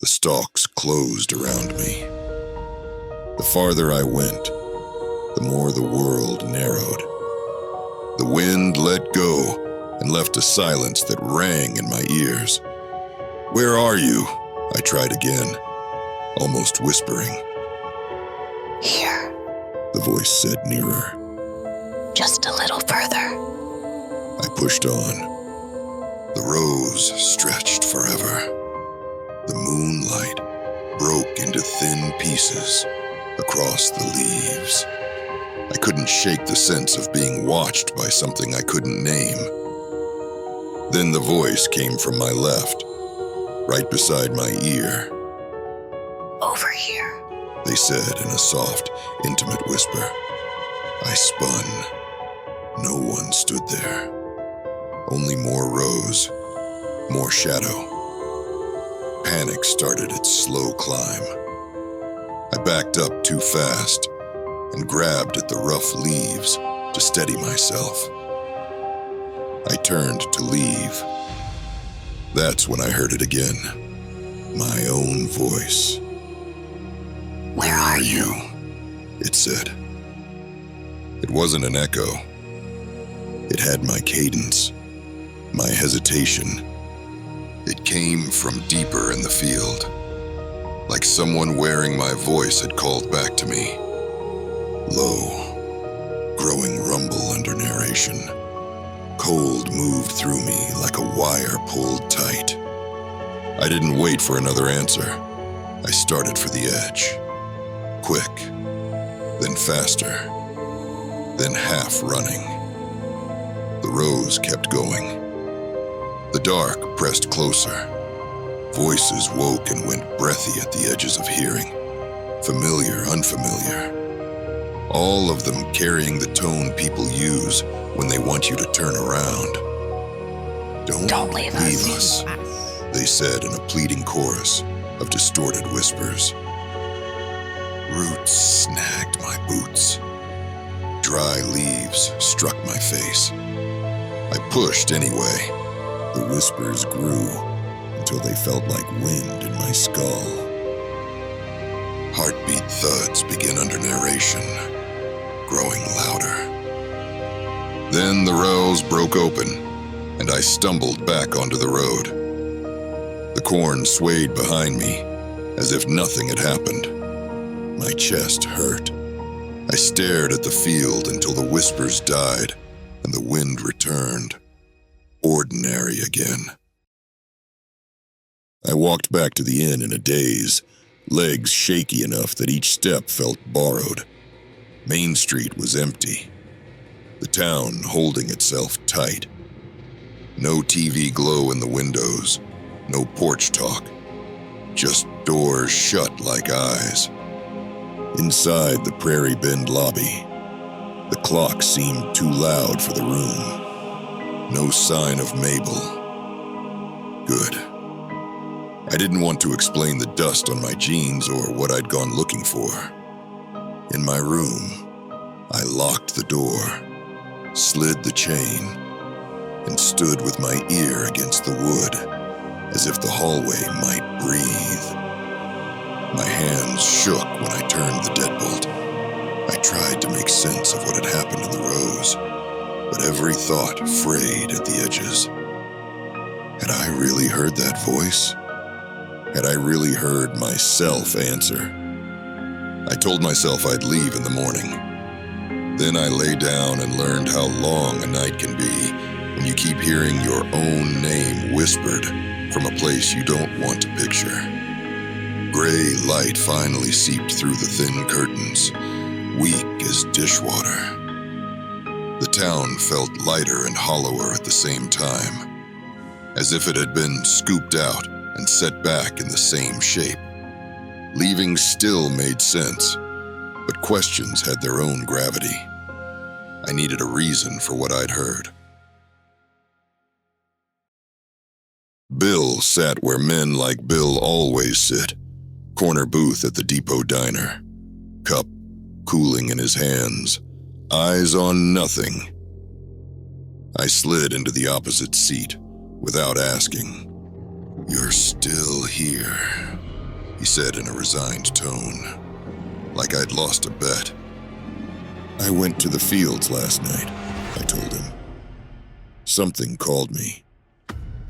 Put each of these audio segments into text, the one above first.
stalks closed around me. The farther I went, the more the world narrowed. The wind let go and left a silence that rang in my ears. "Where are you?" I tried again, almost whispering. "Here," the voice said nearer. "Just a little further." I pushed on. The rose stretched forever. The moonlight broke into thin pieces across the leaves. I couldn't shake the sense of being watched by something I couldn't name. Then the voice came from my left, right beside my ear. "Over here," they said in a soft, intimate whisper. I spun. No one stood there. Only more rose, more shadow. Panic started its slow climb. I backed up too fast and grabbed at the rough leaves to steady myself. I turned to leave. That's when I heard it again. My own voice. "Where are you?" it said. It wasn't an echo. It had my cadence, my hesitation. It came from deeper in the field, like someone wearing my voice had called back to me. Low, growing rumble under narration. Cold moved through me like a wire pulled tight. I didn't wait for another answer. I started for the edge. Quick, then faster, then half running. The rose kept going. The dark pressed closer. Voices woke and went breathy at the edges of hearing. Familiar, unfamiliar. All of them carrying the tone people use when they want you to turn around. Don't leave us, they said in a pleading chorus of distorted whispers. Roots snagged my boots. Dry leaves struck my face. I pushed anyway. The whispers grew until they felt like wind in my skull. Heartbeat thuds begin under narration, growing louder. Then the rose broke open, and I stumbled back onto the road. The corn swayed behind me, as if nothing had happened. My chest hurt. I stared at the field until the whispers died and the wind returned. Ordinary again. I walked back to the inn in a daze, legs shaky enough that each step felt borrowed. Main Street was empty, the town holding itself tight. No TV glow in the windows, no porch talk, just doors shut like eyes. Inside the Prairie Bend lobby, the clock seemed too loud for the room. No sign of Mabel. Good. I didn't want to explain the dust on my jeans or what I'd gone looking for. In my room, I locked the door, slid the chain, and stood with my ear against the wood, as if the hallway might breathe. My hands shook when I turned the deadbolt. I tried to make sense of what had happened to the rose, but every thought frayed at the edges. Had I really heard that voice? Had I really heard myself answer? I told myself I'd leave in the morning. Then I lay down and learned how long a night can be when you keep hearing your own name whispered from a place you don't want to picture. Gray light finally seeped through the thin curtains, weak as dishwater. The town felt lighter and hollower at the same time, as if it had been scooped out and set back in the same shape. Leaving still made sense, but questions had their own gravity. I needed a reason for what I'd heard. Bill sat where men like Bill always sit, corner booth at the depot diner, cup cooling in his hands, eyes on nothing. I slid into the opposite seat without asking. "You're still here," he said in a resigned tone, like I'd lost a bet. I went to the fields last night, I told him. Something called me.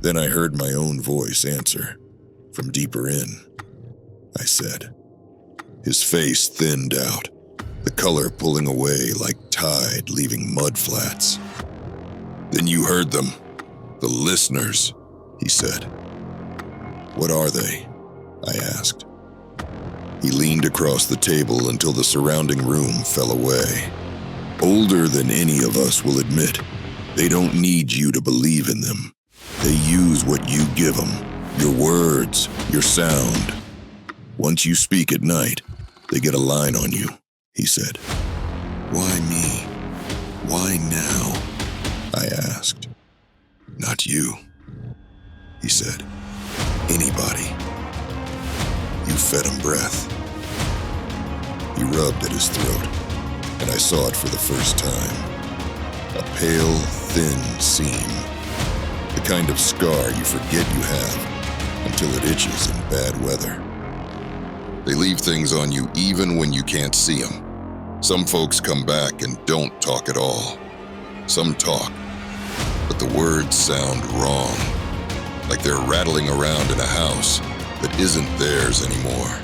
Then I heard my own voice answer, from deeper in. I said. His face thinned out, the color pulling away like tide leaving mud flats. Then you heard them, the listeners, he said. What are they? I asked. He leaned across the table until the surrounding room fell away. Older than any of us will admit, they don't need you to believe in them. They use what you give them, your words, your sound. Once you speak at night, they get a line on you, he said. Why me? Why now? I asked. Not you, he said. Anybody. You fed him breath. He rubbed at his throat, and I saw it for the first time. A pale, thin seam. The kind of scar you forget you have until it itches in bad weather. They leave things on you even when you can't see them. Some folks come back and don't talk at all. Some talk, but the words sound wrong, like they're rattling around in a house that isn't theirs anymore.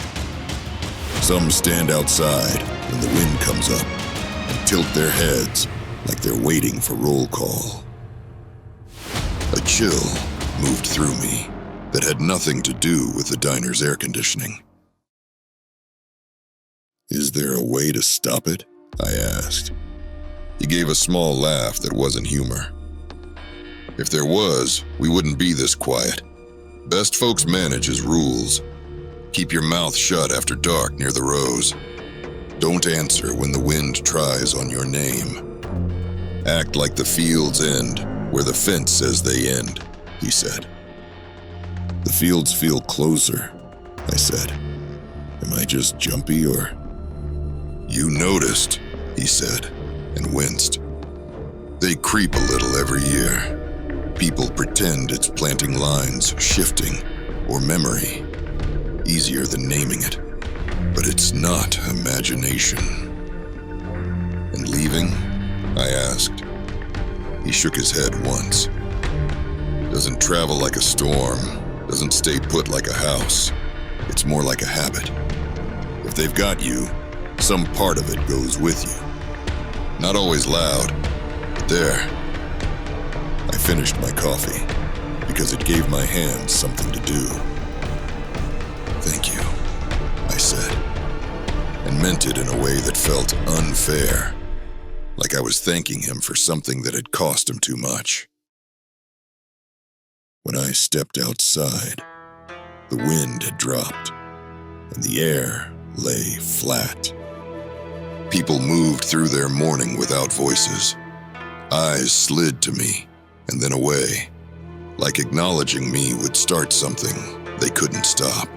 Some stand outside when the wind comes up and tilt their heads like they're waiting for roll call. A chill moved through me that had nothing to do with the diner's air conditioning. Is there a way to stop it? I asked. He gave a small laugh that wasn't humor. If there was, we wouldn't be this quiet. Best folks manage as rules. Keep your mouth shut after dark near the rows. Don't answer when the wind tries on your name. Act like the fields end where the fence says they end, he said. The fields feel closer, I said. Am I just jumpy or... You noticed, he said, and winced. They creep a little every year. People pretend it's planting lines, shifting, or memory. Easier than naming it. But it's not imagination. And leaving? I asked. He shook his head once. Doesn't travel like a storm, doesn't stay put like a house. It's more like a habit. If they've got you, some part of it goes with you. Not always loud, but there. I finished my coffee because it gave my hands something to do. Thank you, I said, and meant it in a way that felt unfair, like I was thanking him for something that had cost him too much. When I stepped outside, the wind had dropped, and the air lay flat. People moved through their morning without voices. Eyes slid to me, and then away, like acknowledging me would start something they couldn't stop.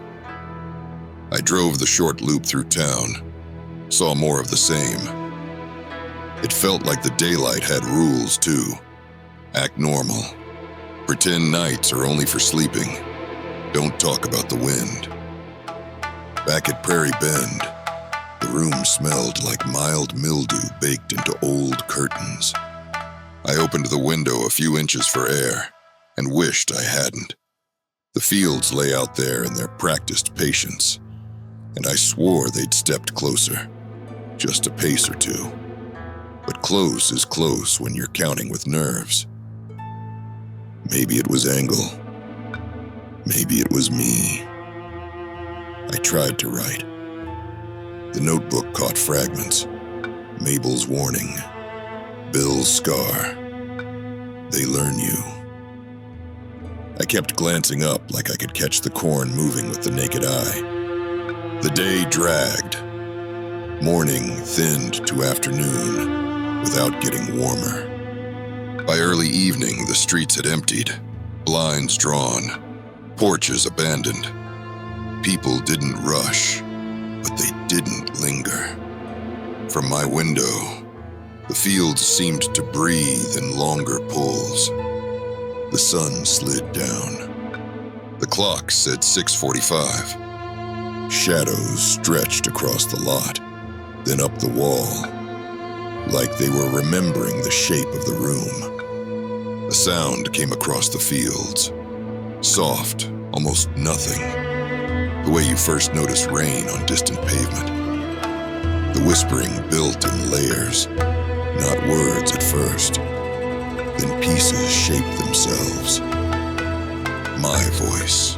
I drove the short loop through town, saw more of the same. It felt like the daylight had rules, too. Act normal. Pretend nights are only for sleeping. Don't talk about the wind. Back at Prairie Bend, the room smelled like mild mildew baked into old curtains. I opened the window a few inches for air and wished I hadn't. The fields lay out there in their practiced patience, and I swore they'd stepped closer, just a pace or two. But close is close when you're counting with nerves. Maybe it was Angle. Maybe it was me. I tried to write. The notebook caught fragments. Mabel's warning. Bill's scar. They learn you. I kept glancing up like I could catch the corn moving with the naked eye. The day dragged. Morning thinned to afternoon without getting warmer. By early evening, the streets had emptied, blinds drawn, porches abandoned. People didn't rush, but they didn't linger. From my window, the fields seemed to breathe in longer pulls. The sun slid down. The clock said 6:45. Shadows stretched across the lot, then up the wall, like they were remembering the shape of the room. A sound came across the fields. Soft, almost nothing. The way you first notice rain on distant pavement. The whispering built in layers, not words at first. Then pieces shaped themselves. My voice.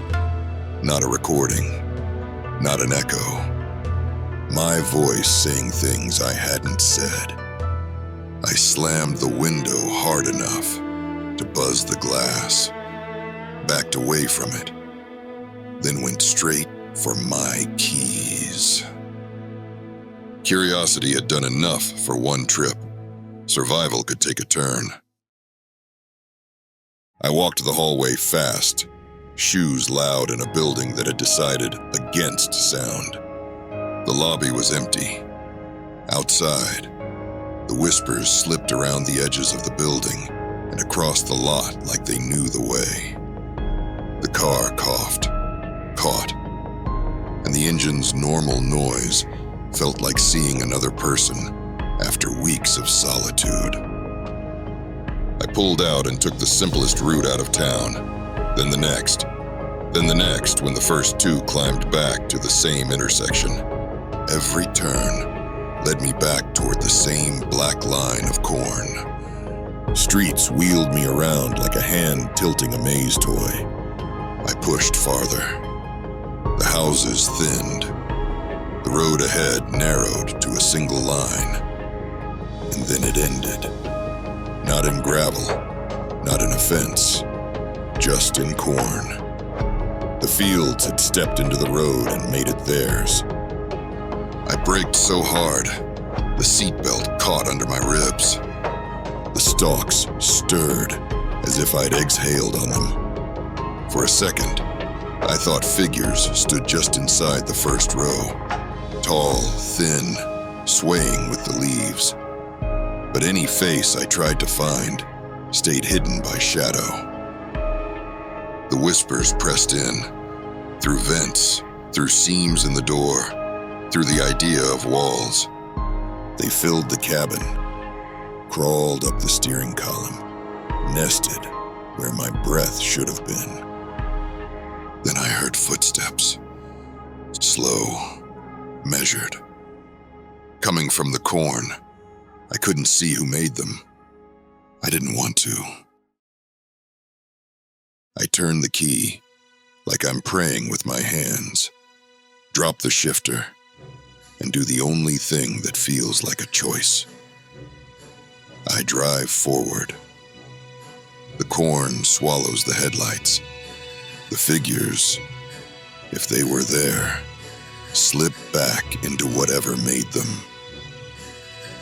Not a recording, not an echo. My voice saying things I hadn't said. I slammed the window hard enough to buzz the glass, backed away from it, then went straight for my keys. Curiosity had done enough for one trip. Survival could take a turn. I walked the hallway fast, shoes loud in a building that had decided against sound. The lobby was empty. Outside, the whispers slipped around the edges of the building and across the lot like they knew the way. The car coughed, caught, and the engine's normal noise felt like seeing another person after weeks of solitude. I pulled out and took the simplest route out of town, then the next when the first two climbed back to the same intersection. Every turn led me back toward the same black line of corn. Streets wheeled me around like a hand tilting a maze toy. I pushed farther. The houses thinned. The road ahead narrowed to a single line. And then it ended. Not in gravel, not in a fence, just in corn. The fields had stepped into the road and made it theirs. I braked so hard, the seatbelt caught under my ribs. The stalks stirred as if I'd exhaled on them. For a second, I thought figures stood just inside the first row, tall, thin, swaying with the leaves. But any face I tried to find stayed hidden by shadow. The whispers pressed in, through vents, through seams in the door, through the idea of walls. They filled the cabin, crawled up the steering column, nested where my breath should have been. Then I heard footsteps, slow, measured, coming from the corn. I couldn't see who made them. I didn't want to. I turn the key, like I'm praying with my hands, drop the shifter, and do the only thing that feels like a choice. I drive forward. The corn swallows the headlights. The figures, if they were there, slip back into whatever made them.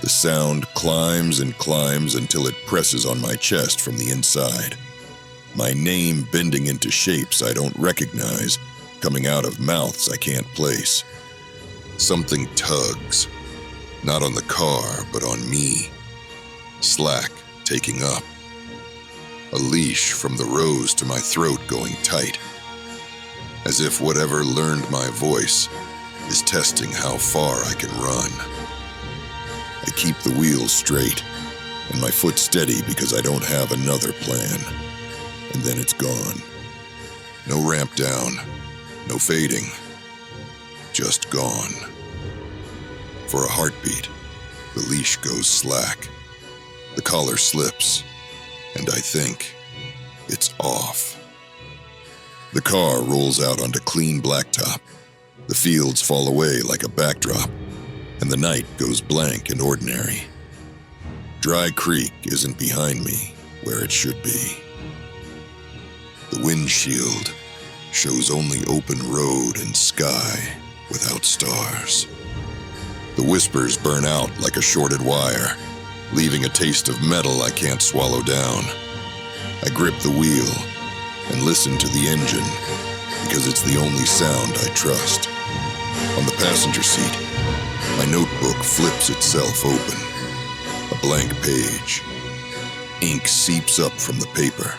The sound climbs and climbs until it presses on my chest from the inside. My name bending into shapes I don't recognize, coming out of mouths I can't place. Something tugs, not on the car, but on me. Slack taking up. A leash from the rose to my throat going tight. As if whatever learned my voice is testing how far I can run. I keep the wheel straight and my foot steady because I don't have another plan. And then it's gone. No ramp down, no fading, just gone. For a heartbeat, the leash goes slack. The collar slips, and I think it's off. The car rolls out onto clean blacktop. The fields fall away like a backdrop, and the night goes blank and ordinary. Dry Creek isn't behind me where it should be. The windshield shows only open road and sky without stars. The whispers burn out like a shorted wire, leaving a taste of metal I can't swallow down. I grip the wheel and listen to the engine because it's the only sound I trust. On the passenger seat, my notebook flips itself open. A blank page. Ink seeps up from the paper,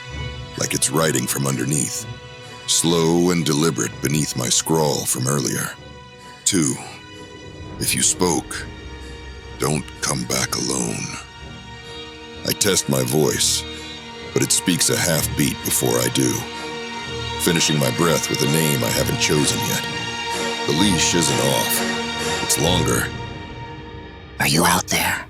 like it's writing from underneath, slow and deliberate beneath my scrawl from earlier. 2. If you spoke, don't come back alone. I test my voice, but it speaks a half beat before I do, finishing my breath with a name I haven't chosen yet. The leash isn't off. It's longer. Are you out there?